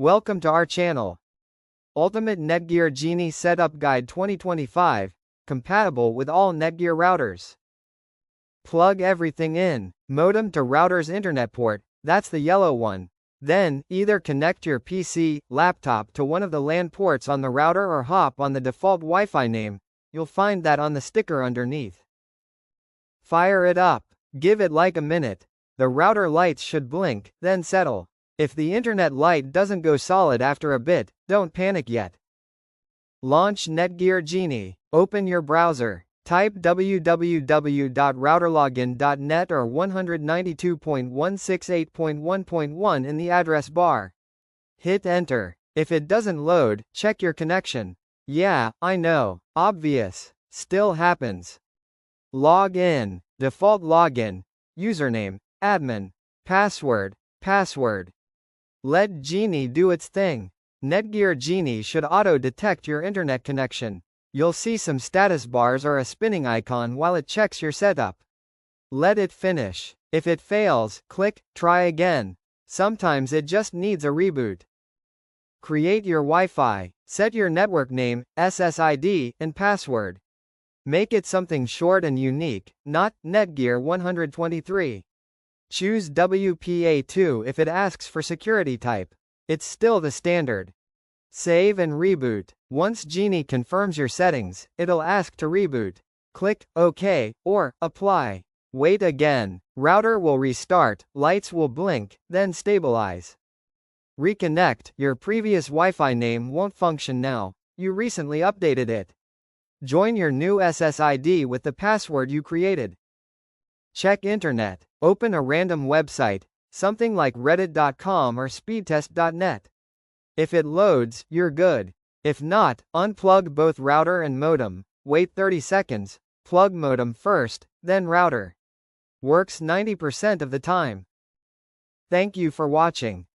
Welcome to our channel. Ultimate Netgear Genie Setup Guide 2025, compatible with all Netgear routers. Plug everything in. Modem to router's internet port, that's the yellow one. Then, either connect your PC, laptop to one of the LAN ports on the router or hop on the default Wi-Fi name. You'll find that on the sticker underneath. Fire it up. Give it like a minute. The router lights should blink, then settle. If the internet light doesn't go solid after a bit, don't panic yet. Launch Netgear Genie. Open your browser. Type www.routerlogin.net or 192.168.1.1 in the address bar. Hit enter. If it doesn't load, check your connection. Yeah, I know. Obvious. Still happens. Log in. Default login. Username, admin. Password. Let Genie do its thing. Netgear Genie should auto-detect your internet connection. You'll see some status bars or a spinning icon while it checks your setup. Let it finish. If it fails, click Try again. Sometimes it just needs a reboot. Create your Wi-Fi. Set your network name, SSID, and password. Make it something short and unique, not Netgear 123. Choose WPA2 if it asks for security type. It's still the standard. Save and reboot. Once Genie confirms your settings, it'll ask to reboot. Click OK or Apply. Wait again. Router will restart, lights will blink, then stabilize. Reconnect. Your previous Wi-Fi name won't function now. You recently updated it. Join your new SSID with the password you created. Check internet. Open a random website, something like reddit.com or speedtest.net. If it loads, you're good. If not, unplug both router and modem. Wait 30 seconds. Plug modem first, then router. Works 90% of the time. Thank you for watching.